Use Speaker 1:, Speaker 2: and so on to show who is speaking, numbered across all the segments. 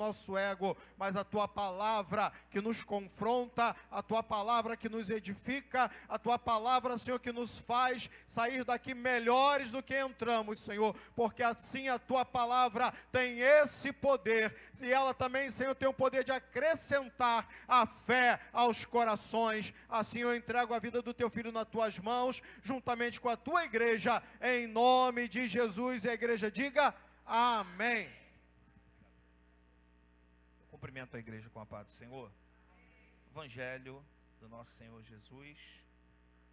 Speaker 1: nosso ego, mas a tua palavra que nos confronta, a tua palavra que nos edifica, a tua palavra, Senhor, que nos faz sair daqui melhores do que entramos, Senhor, porque assim a tua palavra tem esse poder, e ela também, Senhor, tem o poder de acrescentar a fé aos corações. Assim eu entrego a vida do teu filho nas tuas mãos, juntamente com a tua igreja, em nome de Jesus. E a igreja diga amém.
Speaker 2: Eu cumprimento a igreja com a paz do Senhor. Evangelho do nosso Senhor Jesus,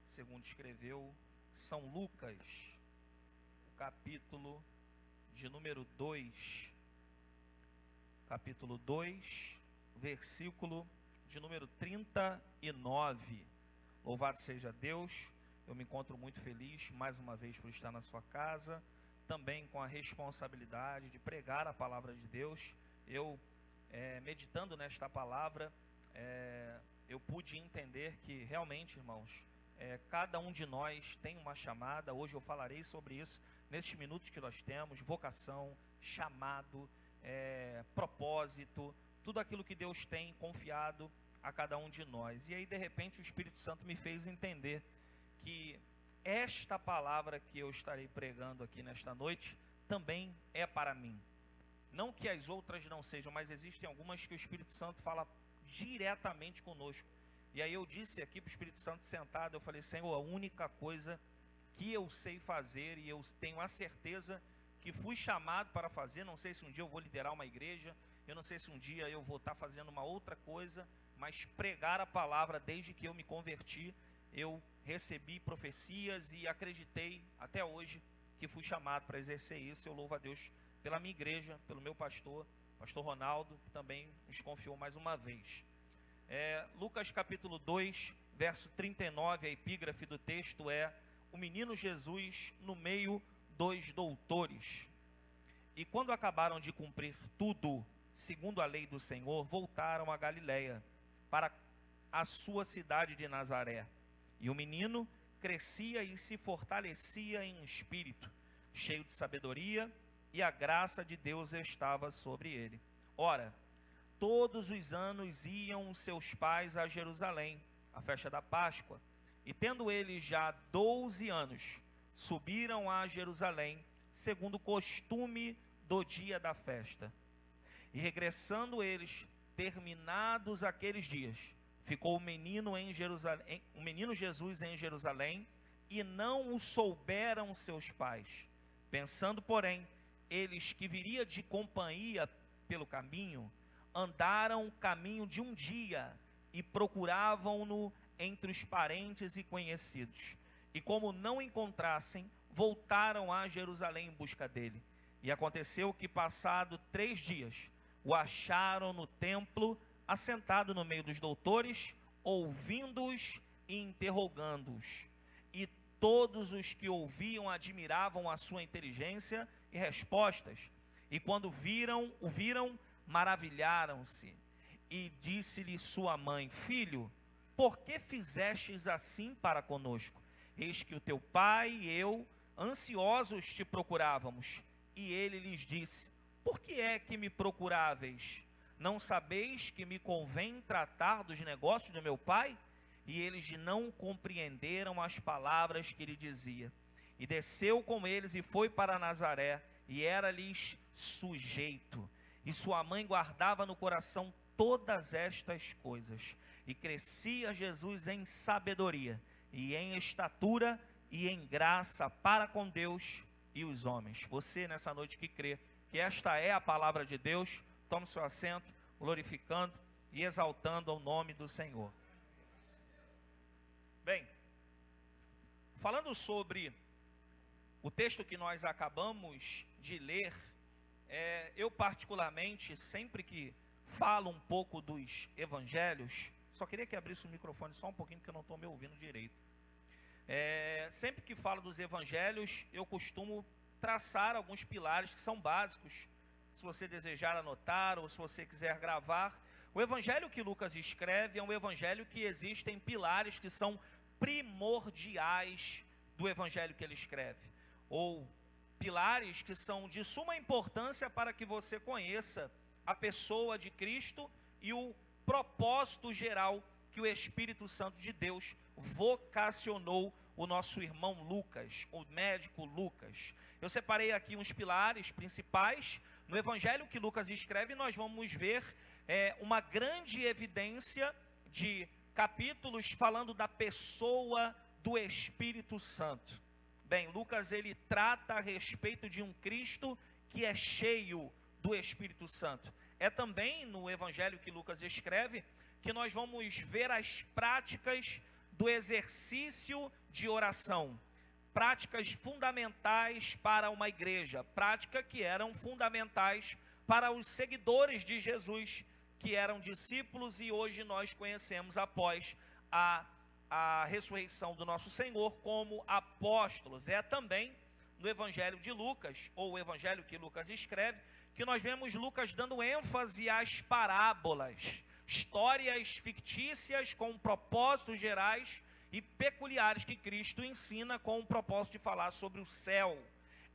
Speaker 2: segundo escreveu São Lucas, capítulo de número 2, capítulo 2, versículo de número 39. Louvado seja Deus. Eu me encontro muito feliz mais uma vez por estar na sua casa, também com a responsabilidade de pregar a palavra de Deus. Eu, meditando nesta palavra, eu pude entender que realmente, irmãos, cada um de nós tem uma chamada. Hoje eu falarei sobre isso, nesses minutos que nós temos: vocação, chamado, propósito, tudo aquilo que Deus tem confiado a cada um de nós. E aí, de repente, o Espírito Santo me fez entender que esta palavra que eu estarei pregando aqui nesta noite também é para mim. Não que as outras não sejam, mas existem algumas que o Espírito Santo fala diretamente conosco. E aí eu disse aqui para o Espírito Santo sentado, eu falei: Senhor, a única coisa que eu sei fazer, e eu tenho a certeza que fui chamado para fazer, não sei se um dia eu vou liderar uma igreja, eu não sei se um dia eu vou estar fazendo uma outra coisa, mas pregar a palavra. Desde que eu me converti, eu recebi profecias e acreditei até hoje que fui chamado para exercer isso. Eu louvo a Deus pela minha igreja, pelo meu pastor Ronaldo, que também nos confiou mais uma vez. Lucas capítulo 2, verso 39, a epígrafe do texto é: o menino Jesus no meio dos doutores. E quando acabaram de cumprir tudo, segundo a lei do Senhor, voltaram a Galiléia, para a sua cidade de Nazaré. E o menino crescia e se fortalecia em espírito, cheio de sabedoria, e a graça de Deus estava sobre ele. Ora, todos os anos iam os seus pais a Jerusalém, à festa da Páscoa, e tendo eles já 12 anos, subiram a Jerusalém, segundo o costume do dia da festa. E regressando eles, terminados aqueles dias, ficou o menino Jesus em Jerusalém, e não o souberam seus pais. Pensando, porém, eles que viria de companhia pelo caminho, andaram o caminho de um dia, e procuravam-no entre os parentes e conhecidos. E como não encontrassem, voltaram a Jerusalém em busca dele. E aconteceu que, passado 3 dias, o acharam no templo, assentado no meio dos doutores, ouvindo-os e interrogando-os. E todos os que ouviam admiravam a sua inteligência e respostas. E quando o viram, maravilharam-se. E disse-lhe sua mãe: Filho, por que fizestes assim para conosco? Eis que o teu pai e eu, ansiosos, te procurávamos. E ele lhes disse: Por que é que me procuráveis? Não sabeis que me convém tratar dos negócios do meu pai? E eles não compreenderam as palavras que lhe dizia. E desceu com eles e foi para Nazaré, e era-lhes sujeito. E sua mãe guardava no coração todas estas coisas. E crescia Jesus em sabedoria, e em estatura, e em graça para com Deus e os homens. Você nessa noite que crê que esta é a palavra de Deus, tome seu assento, glorificando e exaltando ao nome do Senhor. Bem, falando sobre o texto que nós acabamos de ler, eu particularmente, sempre que falo um pouco dos evangelhos, só queria que abrisse o microfone só um pouquinho, porque eu não estou me ouvindo direito. Sempre que falo dos evangelhos, eu costumo traçar alguns pilares que são básicos. Se você desejar anotar ou se você quiser gravar, o evangelho que Lucas escreve é um evangelho que existem pilares que são primordiais do evangelho que ele escreve, ou pilares que são de suma importância para que você conheça a pessoa de Cristo e o propósito geral que o Espírito Santo de Deus vocacionou o nosso irmão Lucas, o médico Lucas. Eu separei aqui uns pilares principais. No evangelho que Lucas escreve, nós vamos ver uma grande evidência de capítulos falando da pessoa do Espírito Santo. Bem, Lucas ele trata a respeito de um Cristo que é cheio do Espírito Santo. É também no evangelho que Lucas escreve que nós vamos ver as práticas do exercício de oração, práticas fundamentais para uma igreja, práticas que eram fundamentais para os seguidores de Jesus, que eram discípulos e hoje nós conhecemos após a ressurreição do nosso Senhor como apóstolos. É também no evangelho de Lucas, ou o evangelho que Lucas escreve, que nós vemos Lucas dando ênfase às parábolas, histórias fictícias com propósitos gerais e peculiares que Cristo ensina com o propósito de falar sobre o céu.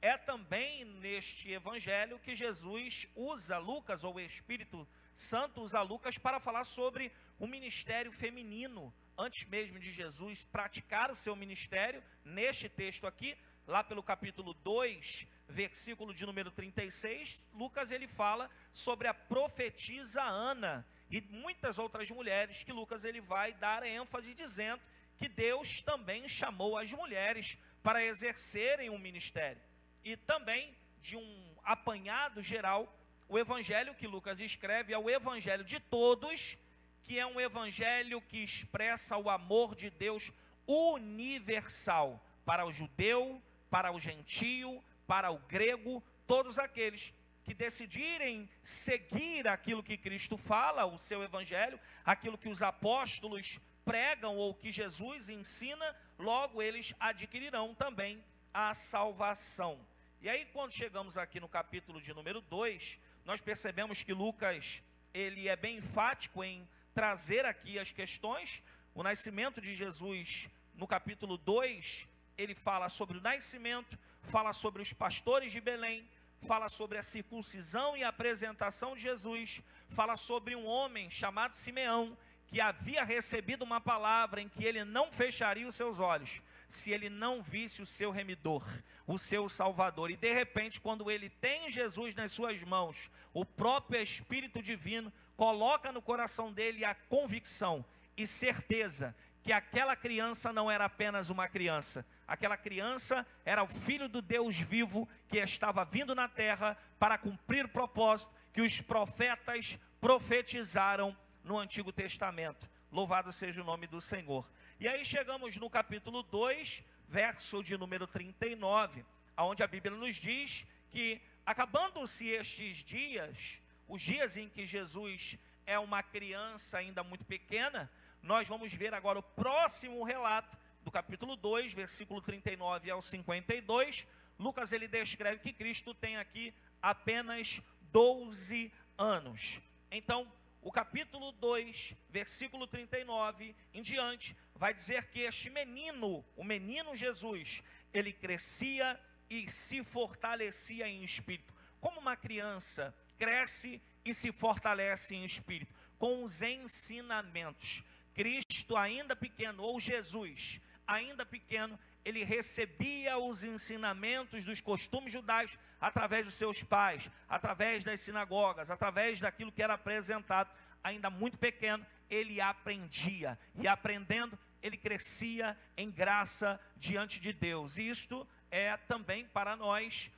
Speaker 2: É também neste evangelho que Jesus usa Lucas, ou o Espírito Santo usa Lucas para falar sobre o ministério feminino. Antes mesmo de Jesus praticar o seu ministério, neste texto aqui, lá pelo capítulo 2, versículo de número 36, Lucas ele fala sobre a profetisa Ana e muitas outras mulheres que Lucas ele vai dar ênfase dizendo que Deus também chamou as mulheres para exercerem um ministério. E também, de um apanhado geral, o evangelho que Lucas escreve é o evangelho de todos, que é um evangelho que expressa o amor de Deus universal para o judeu, para o gentio, para o grego, todos aqueles que decidirem seguir aquilo que Cristo fala, o seu evangelho, aquilo que os apóstolos pregam ou que Jesus ensina, logo eles adquirirão também a salvação. E aí quando chegamos aqui no capítulo de número 2, nós percebemos que Lucas, ele é bem enfático em trazer aqui as questões. O nascimento de Jesus, no capítulo 2, ele fala sobre o nascimento, fala sobre os pastores de Belém, fala sobre a circuncisão e a apresentação de Jesus, fala sobre um homem chamado Simeão, que havia recebido uma palavra em que ele não fecharia os seus olhos, se ele não visse o seu remidor, o seu salvador. E de repente, quando ele tem Jesus nas suas mãos, o próprio Espírito Divino coloca no coração dele a convicção e certeza que aquela criança não era apenas uma criança. Aquela criança era o Filho do Deus vivo que estava vindo na terra para cumprir o propósito que os profetas profetizaram no Antigo Testamento. Louvado seja o nome do Senhor. E aí chegamos no capítulo 2, verso de número 39, onde a Bíblia nos diz que, acabando-se estes dias, os dias em que Jesus é uma criança ainda muito pequena, nós vamos ver agora o próximo relato do capítulo 2, versículo 39 ao 52. Lucas ele descreve que Cristo tem aqui apenas 12 anos. Então, o capítulo 2, versículo 39 em diante, vai dizer que este menino, o menino Jesus, ele crescia e se fortalecia em espírito. Como uma criança cresce e se fortalece em espírito? Com os ensinamentos. Cristo ainda pequeno, ou Jesus ainda pequeno, ele recebia os ensinamentos dos costumes judaicos através dos seus pais, através das sinagogas, através daquilo que era apresentado. Ainda muito pequeno, ele aprendia, e aprendendo, ele crescia em graça diante de Deus. E isto é também para nós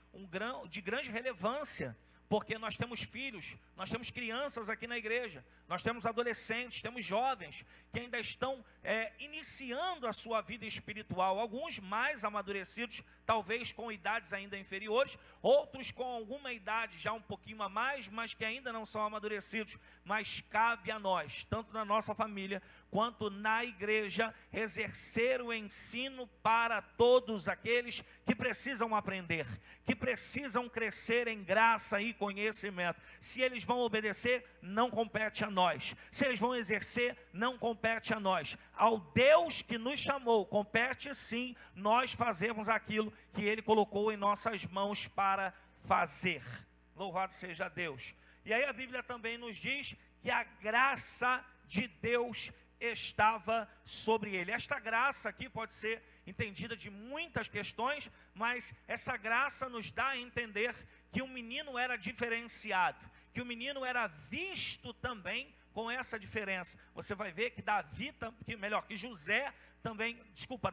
Speaker 2: de grande relevância, porque nós temos filhos, nós temos crianças aqui na igreja, nós temos adolescentes, temos jovens que ainda estão iniciando a sua vida espiritual, alguns mais amadurecidos, talvez com idades ainda inferiores, outros com alguma idade já um pouquinho a mais, mas que ainda não são amadurecidos. Mas cabe a nós, tanto na nossa família, quanto na igreja, exercer o ensino para todos aqueles que precisam aprender, que precisam crescer em graça e conhecimento. Se eles vão obedecer, não compete a nós. Se eles vão exercer, não compete a nós. Ao Deus que nos chamou, compete sim nós fazermos aquilo que Ele colocou em nossas mãos para fazer. Louvado seja Deus. E aí a Bíblia também nos diz que a graça de Deus estava sobre ele. Esta graça aqui pode ser entendida de muitas questões, mas essa graça nos dá a entender que o menino era diferenciado, que o menino era visto também com essa diferença. Você vai ver que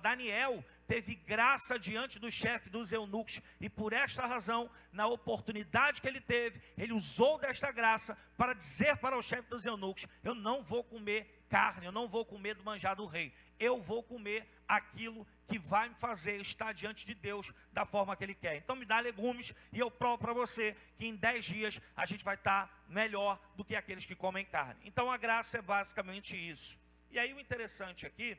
Speaker 2: Daniel teve graça diante do chefe dos eunucos, e por esta razão, na oportunidade que ele teve, ele usou desta graça para dizer para o chefe dos eunucos: eu não vou comer carne, eu não vou comer do manjar do rei, eu vou comer aquilo que vai me fazer estar diante de Deus da forma que Ele quer. Então me dá legumes e eu provo para você que em 10 dias a gente vai estar melhor do que aqueles que comem carne. Então a graça é basicamente isso. E aí o interessante aqui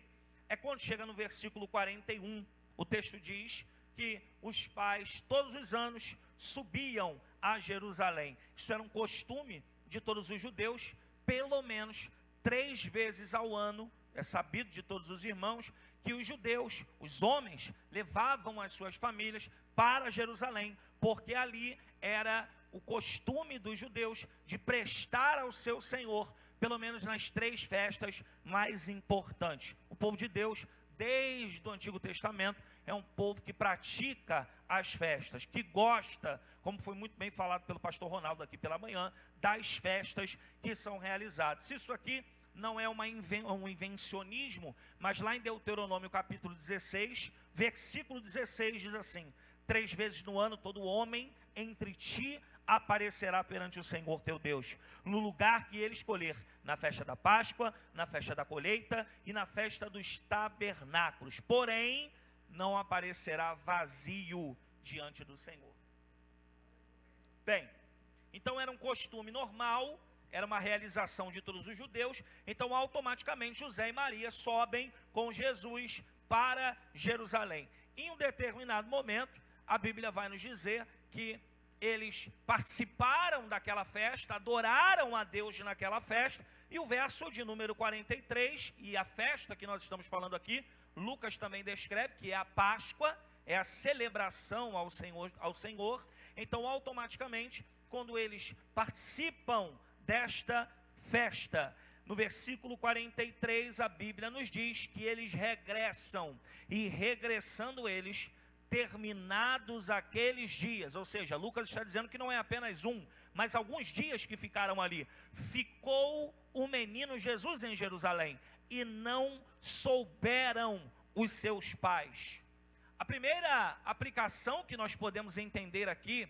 Speaker 2: é quando chega no versículo 41, o texto diz que os pais todos os anos subiam a Jerusalém. Isso era um costume de todos os judeus, pelo menos 3 vezes ao ano. É sabido de todos os irmãos que os judeus, os homens, levavam as suas famílias para Jerusalém, porque ali era o costume dos judeus de prestar ao seu Senhor, pelo menos nas 3 festas mais importantes. O povo de Deus, desde o Antigo Testamento, é um povo que pratica as festas, que gosta, como foi muito bem falado pelo pastor Ronaldo aqui pela manhã, das festas que são realizadas. Isso aqui não é um invencionismo, mas lá em Deuteronômio capítulo 16, versículo 16 diz assim: 3 vezes no ano todo homem entre ti aparecerá perante o Senhor teu Deus, no lugar que ele escolher, na festa da Páscoa, na festa da colheita e na festa dos tabernáculos, porém não aparecerá vazio diante do Senhor. Bem, então era um costume normal, era uma realização de todos os judeus. Então automaticamente José e Maria sobem com Jesus para Jerusalém. Em um determinado momento, a Bíblia vai nos dizer que eles participaram daquela festa, adoraram a Deus naquela festa. E o verso de número 43, e a festa que nós estamos falando aqui, Lucas também descreve que é a Páscoa, é a celebração ao Senhor. Então automaticamente, quando eles participam desta festa, no versículo 43 a Bíblia nos diz que eles regressam, e regressando eles, terminados aqueles dias, ou seja, Lucas está dizendo que não é apenas mas alguns dias que ficaram ali, ficou o menino Jesus em Jerusalém, e não souberam os seus pais. A primeira aplicação que nós podemos entender aqui,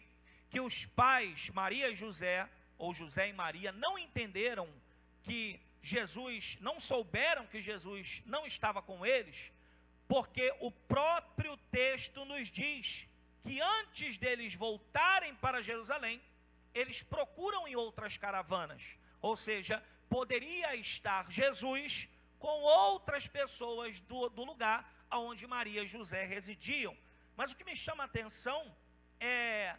Speaker 2: que os pais, Maria e José, ou José e Maria, não entenderam que Jesus, não souberam que Jesus não estava com eles, porque o próprio texto nos diz que antes deles voltarem para Jerusalém, eles procuram em outras caravanas, ou seja, poderia estar Jesus com outras pessoas do lugar onde Maria e José residiam. Mas o que me chama a atenção é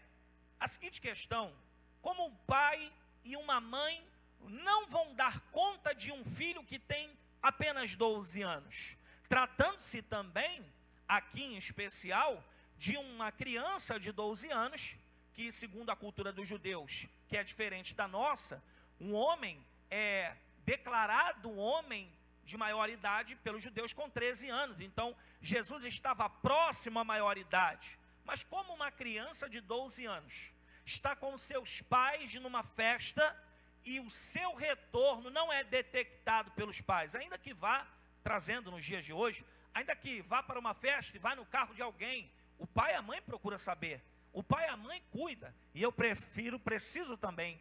Speaker 2: a seguinte questão: como um pai e uma mãe não vão dar conta de um filho que tem apenas 12 anos? Tratando-se também, aqui em especial, de uma criança de 12 anos, que segundo a cultura dos judeus, que é diferente da nossa, um homem é declarado homem de maioridade pelos judeus com 13 anos. Então, Jesus estava próximo à maioridade. Mas como uma criança de 12 anos está com seus pais numa festa e o seu retorno não é detectado pelos pais, ainda que vá, trazendo nos dias de hoje, ainda que vá para uma festa e vá no carro de alguém, o pai e a mãe procuram saber, o pai e a mãe cuidam. E eu preciso também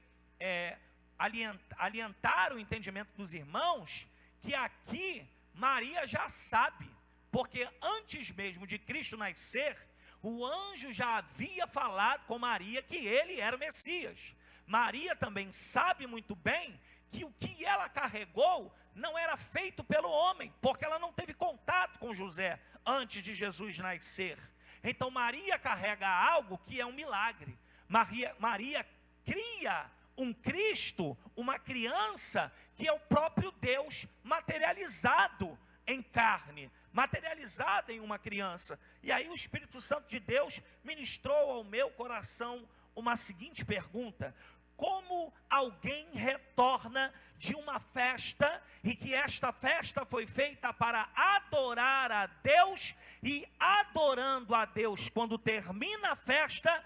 Speaker 2: alientar o entendimento dos irmãos, que aqui Maria já sabe, porque antes mesmo de Cristo nascer, o anjo já havia falado com Maria que ele era o Messias. Maria também sabe muito bem que o que ela carregou não era feito pelo homem, porque ela não teve contato com José antes de Jesus nascer. Então Maria carrega algo que é um milagre. Maria cria um Cristo, uma criança, que é o próprio Deus materializado em carne, materializado em uma criança. E aí o Espírito Santo de Deus ministrou ao meu coração uma seguinte pergunta: como alguém retorna de uma festa, e que esta festa foi feita para adorar a Deus, e adorando a Deus, quando termina a festa,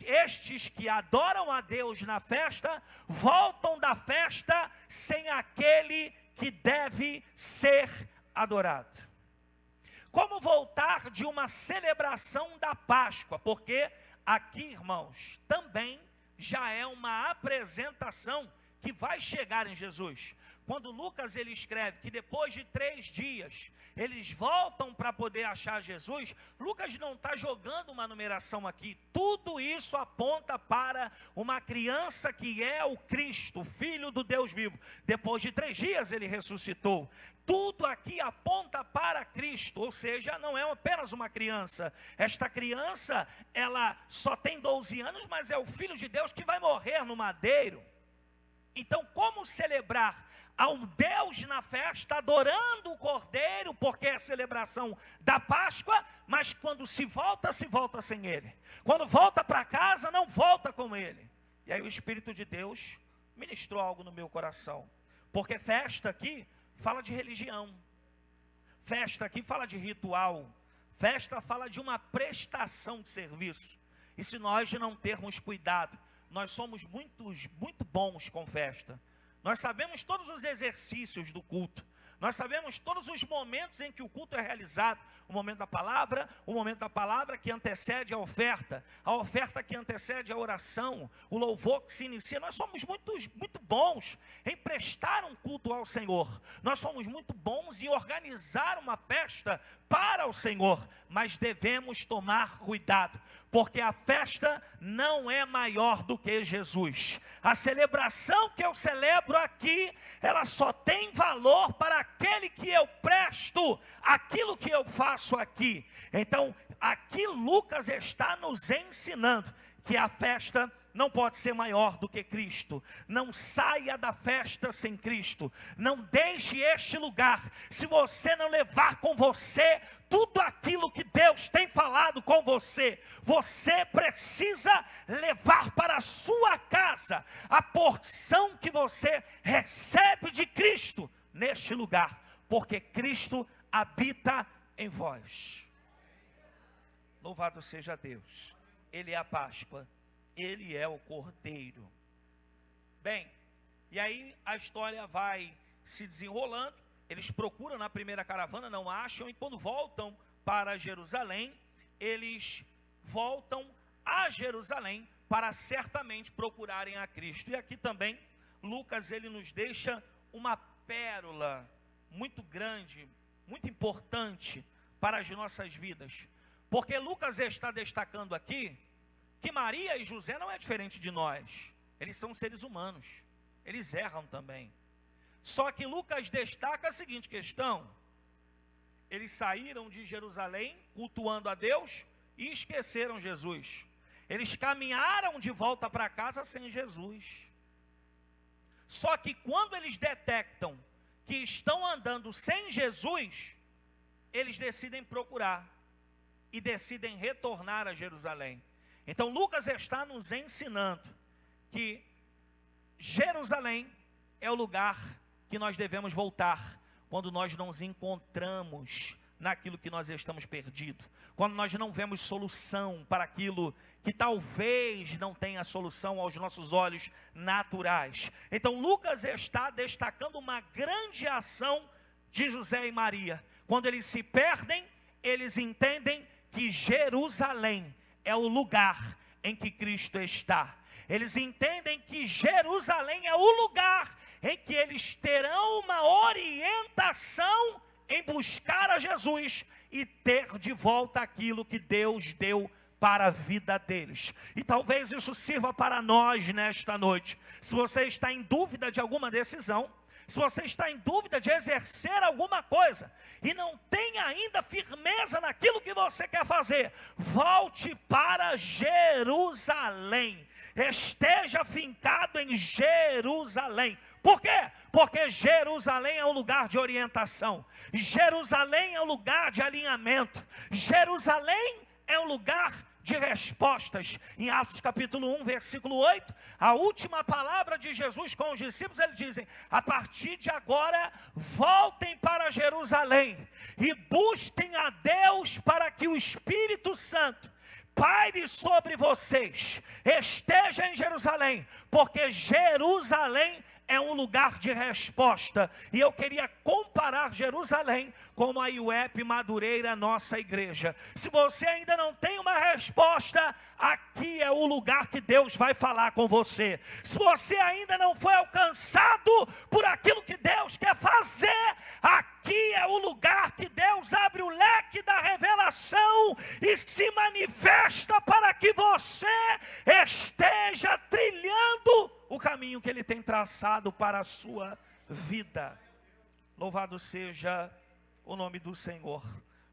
Speaker 2: estes que adoram a Deus na festa, voltam da festa sem aquele que deve ser adorado. Como voltar de uma celebração da Páscoa? Porque aqui, irmãos, também já é uma apresentação que vai chegar em Jesus. Quando Lucas ele escreve que depois de 3 dias eles voltam para poder achar Jesus, Lucas não está jogando uma numeração aqui. Tudo isso aponta para uma criança que é o Cristo, Filho do Deus vivo. Depois de 3 dias ele ressuscitou. Tudo aqui aponta para Cristo, ou seja, não é apenas uma criança. Esta criança, ela só tem 12 anos, mas é o Filho de Deus que vai morrer no madeiro. Então, como celebrar ao Deus na festa, adorando o Cordeiro, porque é a celebração da Páscoa, mas quando se volta sem Ele. Quando volta para casa, não volta com Ele. E aí o Espírito de Deus ministrou algo no meu coração. Porque festa aqui fala de religião. Festa aqui fala de ritual. Festa fala de uma prestação de serviço. E se nós não termos cuidado, nós somos muito bons com festa. Nós sabemos todos os exercícios do culto. Nós sabemos todos os momentos em que o culto é realizado. O momento da palavra que antecede a oferta que antecede a oração, o louvor que se inicia. Nós somos muito bons em prestar um culto ao Senhor. Nós somos muito bons em organizar uma festa para o Senhor, mas devemos tomar cuidado, porque a festa não é maior do que Jesus. A celebração que eu celebro aqui, ela só tem valor para aquele que eu presto, aquilo que eu faço aqui. Então, aqui Lucas está nos ensinando que a festa não pode ser maior do que Cristo. Não saia da festa sem Cristo. Não deixe este lugar se você não levar com você tudo aquilo que Deus tem falado com você. Você precisa levar para a sua casa a porção que você recebe de Cristo neste lugar, porque Cristo habita em vós. Louvado seja Deus. Ele é a Páscoa. Ele é o Cordeiro. Bem, e aí a história vai se desenrolando. Eles procuram na primeira caravana, não acham. E quando voltam para Jerusalém, eles voltam a Jerusalém para certamente procurarem a Cristo. E aqui também, Lucas ele nos deixa uma pérola muito grande, muito importante para as nossas vidas. Porque Lucas está destacando aqui que Maria e José não é diferente de nós. Eles são seres humanos. Eles erram também. Só que Lucas destaca a seguinte questão. Eles saíram de Jerusalém cultuando a Deus e esqueceram Jesus. Eles caminharam de volta para casa sem Jesus. Só que quando eles detectam que estão andando sem Jesus, eles decidem procurar e decidem retornar a Jerusalém. Então Lucas está nos ensinando que Jerusalém é o lugar que nós devemos voltar quando nós nos encontramos naquilo que nós estamos perdidos, quando nós não vemos solução para aquilo que talvez não tenha solução aos nossos olhos naturais. Então Lucas está destacando uma grande ação de José e Maria. Quando eles se perdem, eles entendem que Jerusalém é o lugar em que Cristo está. Eles entendem que Jerusalém é o lugar em que eles terão uma orientação em buscar a Jesus e ter de volta aquilo que Deus deu para a vida deles. E talvez isso sirva para nós nesta noite. Se você está em dúvida de alguma decisão, se você está em dúvida de exercer alguma coisa e não tem ainda firmeza naquilo que você quer fazer, volte para Jerusalém. Esteja fincado em Jerusalém. Por quê? Porque Jerusalém é um lugar de orientação. Jerusalém é um lugar de alinhamento. Jerusalém é um lugar de respostas. Em Atos capítulo 1, versículo 8, a última palavra de Jesus com os discípulos, eles dizem: a partir de agora, voltem para Jerusalém e busquem a Deus para que o Espírito Santo paire sobre vocês, esteja em Jerusalém, porque Jerusalém é um lugar de resposta. E eu queria comparar Jerusalém como a IUEP Madureira, nossa igreja. Se você ainda não tem uma resposta, aqui é o lugar que Deus vai falar com você. Se você ainda não foi alcançado por aquilo que Deus quer fazer, aqui é o lugar que Deus abre o leque da revelação e se manifesta para que você esteja trilhando o caminho que Ele tem traçado para a sua vida. Louvado seja o nome do Senhor.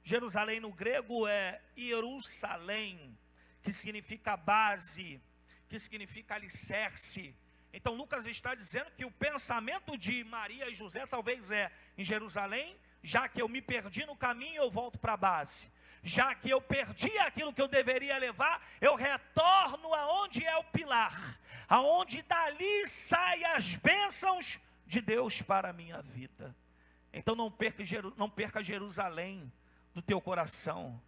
Speaker 2: Jerusalém no grego é Jerusalém, que significa base, que significa alicerce. Então Lucas está dizendo que o pensamento de Maria e José talvez é: em Jerusalém, já que eu me perdi no caminho, eu volto para a base. Já que eu perdi aquilo que eu deveria levar, eu retorno aonde é o pilar, aonde dali saem as bênçãos de Deus para a minha vida. Então não perca Jerusalém do teu coração.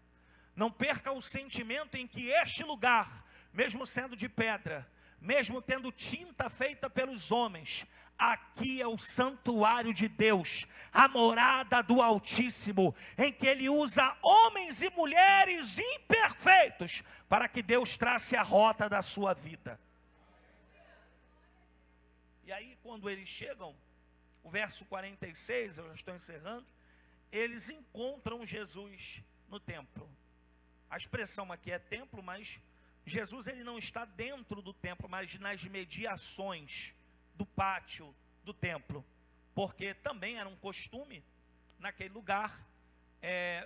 Speaker 2: Não perca o sentimento em que este lugar, mesmo sendo de pedra, mesmo tendo tinta feita pelos homens, aqui é o santuário de Deus, a morada do Altíssimo, em que Ele usa homens e mulheres imperfeitos para que Deus trace a rota da sua vida. E aí quando eles chegam, o verso 46, eu já estou encerrando, eles encontram Jesus no templo. A expressão aqui é templo, mas Jesus ele não está dentro do templo, mas nas mediações do pátio do templo, porque também era um costume naquele lugar,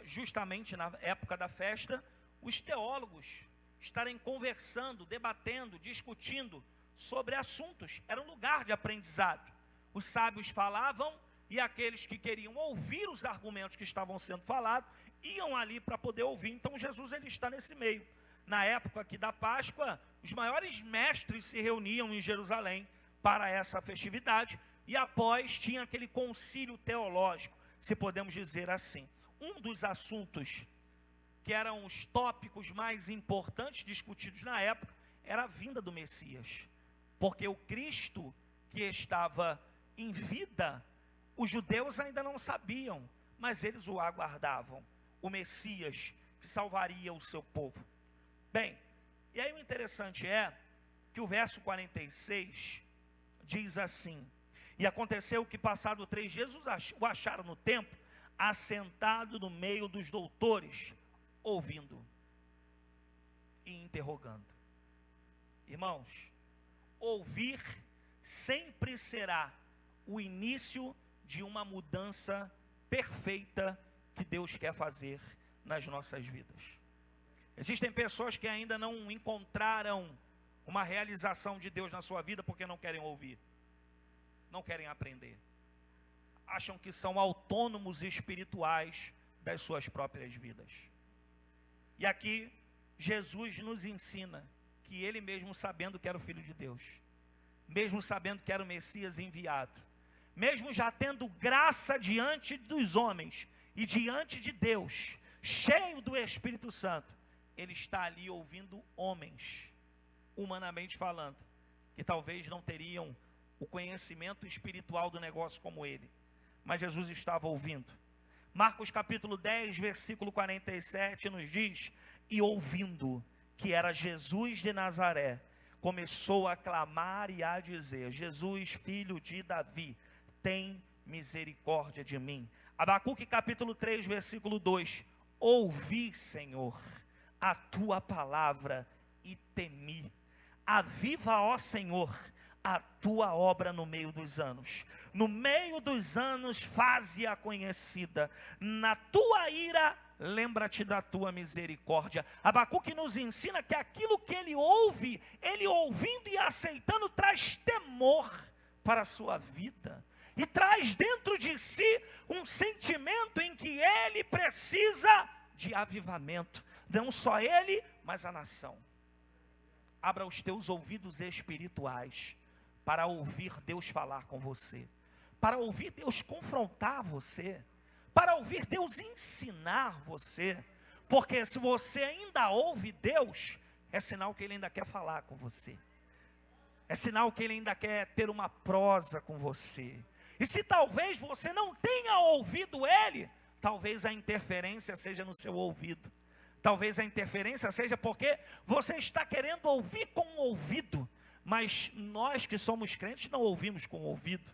Speaker 2: justamente na época da festa, os teólogos estarem conversando, debatendo, discutindo sobre assuntos. Era um lugar de aprendizado. Os sábios falavam e aqueles que queriam ouvir os argumentos que estavam sendo falados iam ali para poder ouvir. Então Jesus ele está nesse meio. Na época aqui da Páscoa, os maiores mestres se reuniam em Jerusalém para essa festividade, e após tinha aquele concílio teológico, se podemos dizer assim. Um dos assuntos que eram os tópicos mais importantes discutidos na época era a vinda do Messias, porque o Cristo que estava em vida, os judeus ainda não sabiam, mas eles o aguardavam, o Messias que salvaria o seu povo. Bem, e aí o interessante é que o verso 46 diz assim: e aconteceu que passado 3 dias o acharam no templo, assentado no meio dos doutores, ouvindo e interrogando. Irmãos, ouvir sempre será o início de uma mudança perfeita que Deus quer fazer nas nossas vidas. Existem pessoas que ainda não encontraram uma realização de Deus na sua vida porque não querem ouvir, não querem aprender, acham que são autônomos espirituais das suas próprias vidas. E aqui Jesus nos ensina que Ele mesmo, sabendo que era o Filho de Deus, mesmo sabendo que era o Messias enviado, mesmo já tendo graça diante dos homens e diante de Deus, cheio do Espírito Santo, Ele está ali ouvindo homens, humanamente falando, que talvez não teriam o conhecimento espiritual do negócio como ele, mas Jesus estava ouvindo. Marcos capítulo 10, versículo 47 nos diz: e ouvindo que era Jesus de Nazaré, começou a clamar e a dizer: Jesus, filho de Davi, tem misericórdia de mim. Abacuque capítulo 3, versículo 2: ouvi, Senhor, a tua palavra e temi. Aviva, ó Senhor, a tua obra no meio dos anos. No meio dos anos faze-a conhecida. Na tua ira, lembra-te da tua misericórdia. Abacuque nos ensina que aquilo que ele ouve, ele ouvindo e aceitando, traz temor para a sua vida. E traz dentro de si um sentimento em que ele precisa de avivamento. Não só ele, mas a nação. Abra os teus ouvidos espirituais para ouvir Deus falar com você, para ouvir Deus confrontar você, para ouvir Deus ensinar você, porque se você ainda ouve Deus, é sinal que Ele ainda quer falar com você, é sinal que Ele ainda quer ter uma prosa com você. E se talvez você não tenha ouvido Ele, talvez a interferência seja no seu ouvido. Talvez a interferência seja porque você está querendo ouvir com o ouvido. Mas nós que somos crentes não ouvimos com o ouvido.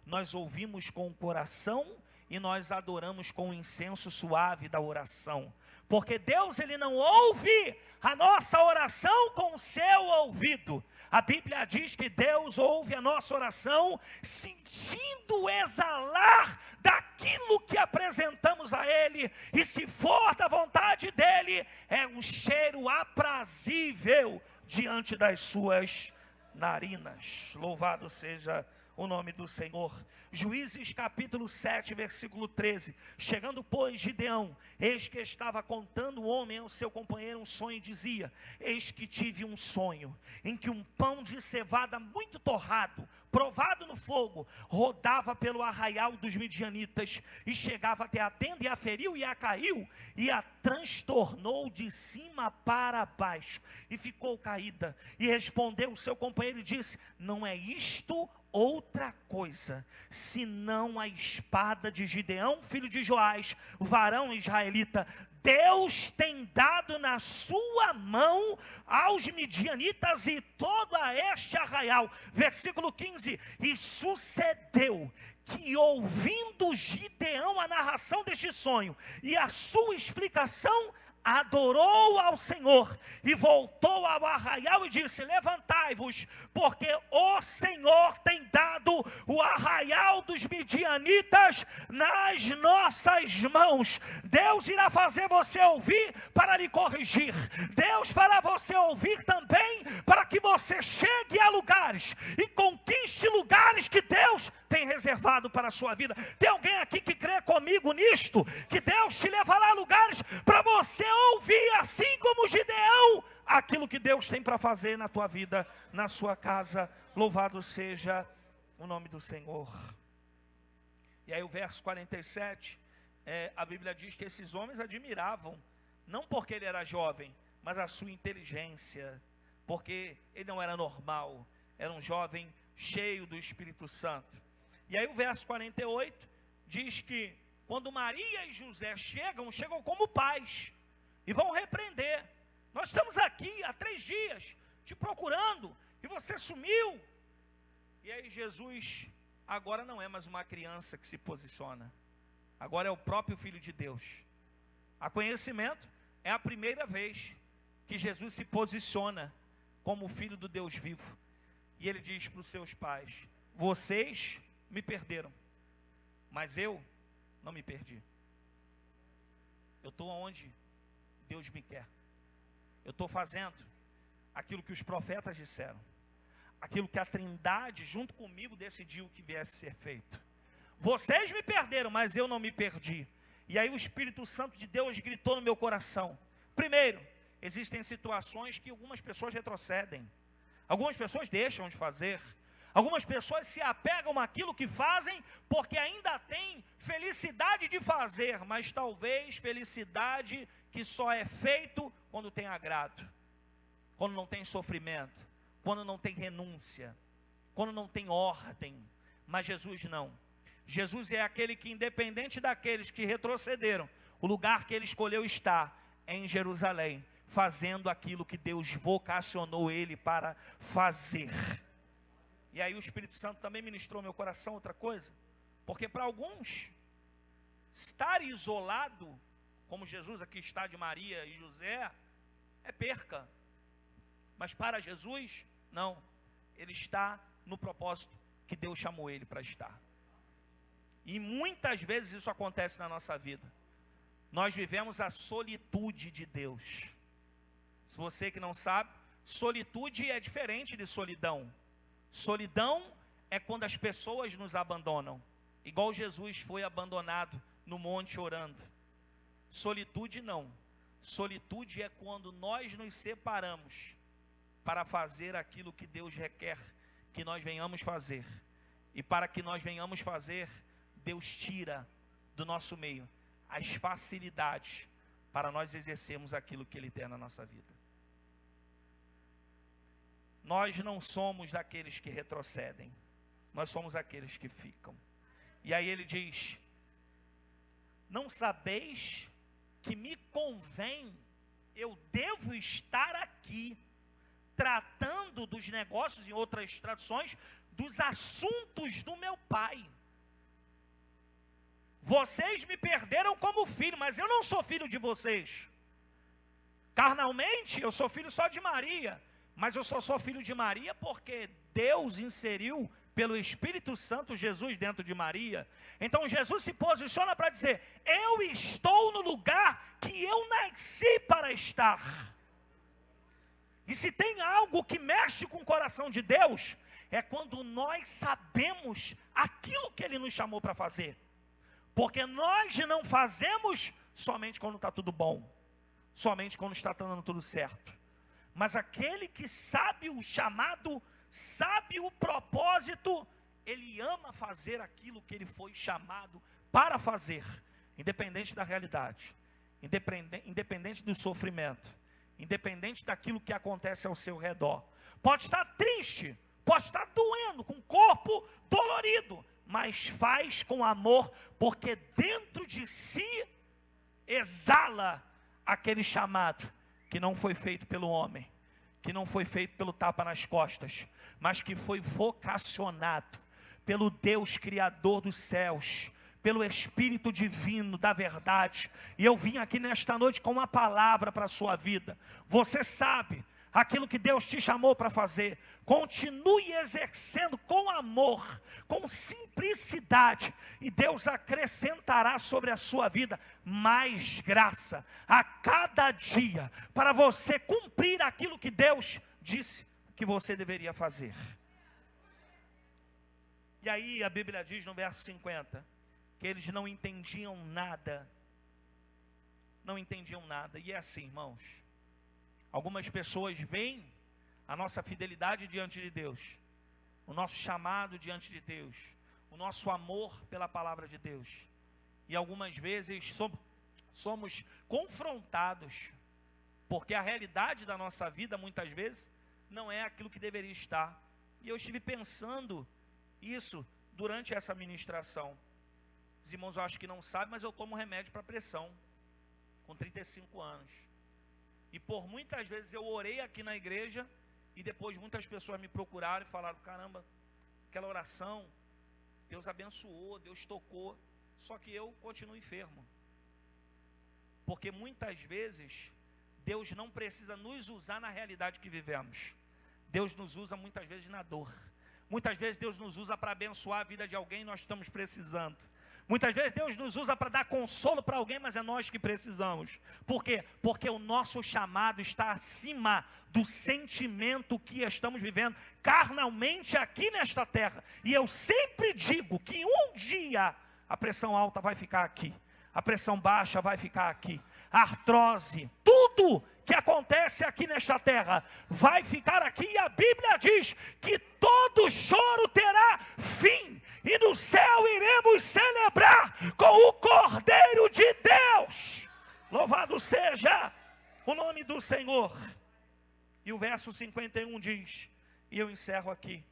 Speaker 2: Nós ouvimos com o coração e nós adoramos com o incenso suave da oração. Porque Deus, Ele não ouve a nossa oração com o seu ouvido. A Bíblia diz que Deus ouve a nossa oração sentindo o exalar daquilo que apresentamos a Ele. E se for da vontade dEle, é um cheiro aprazível diante das suas narinas. Louvado seja o nome do Senhor. Juízes capítulo 7, versículo 13. Chegando, pois, Gideão, eis que estava contando o homem ao seu companheiro um sonho, e dizia: eis que tive um sonho, em que um pão de cevada muito torrado, provado no fogo, rodava pelo arraial dos midianitas, e chegava até a tenda, e a feriu, e a caiu, e a transtornou de cima para baixo, e ficou caída. E respondeu o seu companheiro e disse: não é isto outra coisa, senão a espada de Gideão, filho de Joás, varão israelita. Deus tem dado na sua mão aos midianitas e todo a este arraial. Versículo 15. E sucedeu que, ouvindo Gideão a narração deste sonho e a sua explicação, adorou ao Senhor e voltou ao arraial e disse: levantai-vos, porque o Senhor tem dado o arraial dos midianitas nas nossas mãos. Deus irá fazer você ouvir para lhe corrigir. Deus fará você ouvir também para que você chegue a lugares e conquiste lugares que Deus tem reservado para a sua vida. Tem alguém aqui que crê comigo nisto? Que Deus te levará a lugares para você ouvir, assim como Gideão, aquilo que Deus tem para fazer na tua vida, na sua casa. Louvado seja o nome do Senhor. E aí o verso 47, a Bíblia diz que esses homens admiravam, não porque ele era jovem, mas a sua inteligência, porque ele não era normal, era um jovem cheio do Espírito Santo. E aí o verso 48 diz que quando Maria e José chegam como pais e vão repreender. Nós estamos aqui há 3 dias te procurando e você sumiu. E aí Jesus agora não é mais uma criança que se posiciona, agora é o próprio Filho de Deus. A conhecimento é a primeira vez que Jesus se posiciona como Filho do Deus vivo. E ele diz para os seus pais: vocês me perderam, mas eu não me perdi. Eu estou onde Deus me quer. Eu estou fazendo aquilo que os profetas disseram, aquilo que a Trindade junto comigo decidiu que viesse ser feito. Vocês me perderam, mas eu não me perdi. E aí o Espírito Santo de Deus gritou no meu coração. Primeiro, existem situações que algumas pessoas retrocedem, algumas pessoas deixam de fazer, algumas pessoas se apegam àquilo que fazem porque ainda tem felicidade de fazer, mas talvez felicidade que só é feito quando tem agrado, quando não tem sofrimento, quando não tem renúncia, quando não tem ordem. Mas Jesus não. Jesus é aquele que, independente daqueles que retrocederam, o lugar que ele escolheu estar é em Jerusalém, fazendo aquilo que Deus vocacionou ele para fazer. E aí o Espírito Santo também ministrou meu coração outra coisa, porque para alguns, estar isolado, como Jesus aqui está de Maria e José, é perca. Mas para Jesus, não. Ele está no propósito que Deus chamou ele para estar. E muitas vezes isso acontece na nossa vida. Nós vivemos a solitude de Deus. Se você que não sabe, solitude é diferente de solidão. Solidão é quando as pessoas nos abandonam, igual Jesus foi abandonado no monte orando. Solitude não. Solitude é quando nós nos separamos para fazer aquilo que Deus requer que nós venhamos fazer. E para que nós venhamos fazer, Deus tira do nosso meio as facilidades para nós exercermos aquilo que Ele tem na nossa vida. Nós não somos daqueles que retrocedem, nós somos aqueles que ficam. E aí ele diz: não sabeis que me convém, eu devo estar aqui, tratando dos negócios, em outras traduções, dos assuntos do meu pai. Vocês me perderam como filho, mas eu não sou filho de vocês. Carnalmente, eu sou filho só de Maria, mas eu só sou filho de Maria porque Deus inseriu pelo Espírito Santo Jesus dentro de Maria. Então Jesus se posiciona para dizer: eu estou no lugar que eu nasci para estar. E se tem algo que mexe com o coração de Deus, é quando nós sabemos aquilo que Ele nos chamou para fazer. Porque nós não fazemos somente quando está tudo bom, somente quando está dando tudo certo. Mas aquele que sabe o chamado, sabe o propósito, ele ama fazer aquilo que ele foi chamado para fazer, independente da realidade, independente do sofrimento, independente daquilo que acontece ao seu redor. Pode estar triste, pode estar doendo, com o corpo dolorido, mas faz com amor, porque dentro de si exala aquele chamado que não foi feito pelo homem, que não foi feito pelo tapa nas costas, mas que foi vocacionado pelo Deus Criador dos céus, pelo Espírito Divino da verdade. E eu vim aqui nesta noite com uma palavra para a sua vida. Você sabe aquilo que Deus te chamou para fazer, continue exercendo com amor, com simplicidade, e Deus acrescentará sobre a sua vida mais graça a cada dia, para você cumprir aquilo que Deus disse que você deveria fazer. E aí a Bíblia diz no verso 50, que eles não entendiam nada, e é assim, irmãos. Algumas pessoas veem a nossa fidelidade diante de Deus, o nosso chamado diante de Deus, o nosso amor pela palavra de Deus. E algumas vezes somos confrontados, porque a realidade da nossa vida, muitas vezes, não é aquilo que deveria estar. E eu estive pensando isso durante essa ministração. Os irmãos, eu acho que não sabem, mas eu tomo remédio para pressão, com 35 anos. E por muitas vezes eu orei aqui na igreja, e depois muitas pessoas me procuraram e falaram: caramba, aquela oração, Deus abençoou, Deus tocou, só que eu continuo enfermo. Porque muitas vezes, Deus não precisa nos usar na realidade que vivemos. Deus nos usa muitas vezes na dor. Muitas vezes Deus nos usa para abençoar a vida de alguém e nós estamos precisando. Muitas vezes Deus nos usa para dar consolo para alguém, mas é nós que precisamos. Por quê? Porque o nosso chamado está acima do sentimento que estamos vivendo carnalmente aqui nesta terra. E eu sempre digo que um dia a pressão alta vai ficar aqui, a pressão baixa vai ficar aqui, a artrose, tudo que acontece aqui nesta terra vai ficar aqui. E a Bíblia diz que todo choro terá fim, e no céu iremos celebrar com o Cordeiro de Deus. Louvado seja o nome do Senhor. E o verso 51 diz, e eu encerro aqui,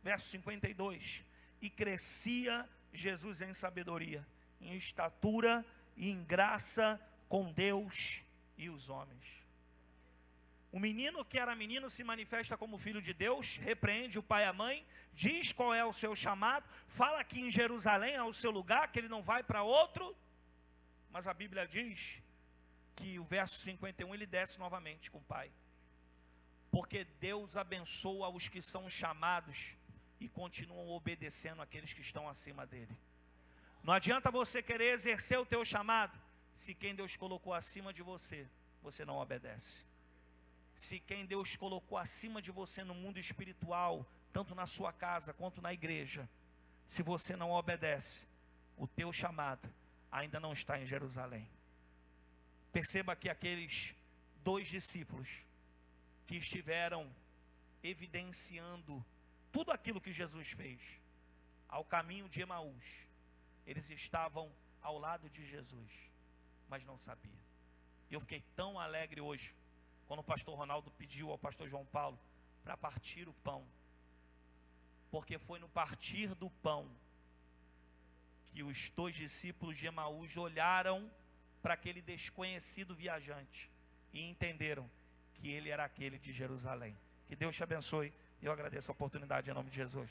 Speaker 2: verso 52, e crescia Jesus em sabedoria, em estatura e em graça com Deus e os homens. O menino que era menino se manifesta como filho de Deus, repreende o pai e a mãe, diz qual é o seu chamado, fala que em Jerusalém é o seu lugar, que ele não vai para outro, mas a Bíblia diz que o verso 51 ele desce novamente com o pai, porque Deus abençoa os que são chamados e continuam obedecendo aqueles que estão acima dele. Não adianta você querer exercer o teu chamado, se quem Deus colocou acima de você, você não obedece. Se quem Deus colocou acima de você no mundo espiritual, tanto na sua casa quanto na igreja, se você não obedece, o teu chamado ainda não está em Jerusalém. Perceba que aqueles 2 discípulos que estiveram evidenciando tudo aquilo que Jesus fez ao caminho de Emaús, eles estavam ao lado de Jesus, mas não sabiam. Eu fiquei tão alegre hoje quando o pastor Ronaldo pediu ao pastor João Paulo para partir o pão, porque foi no partir do pão que os 2 discípulos de Emaús olharam para aquele desconhecido viajante e entenderam que ele era aquele de Jerusalém. Que Deus te abençoe e eu agradeço a oportunidade em nome de Jesus.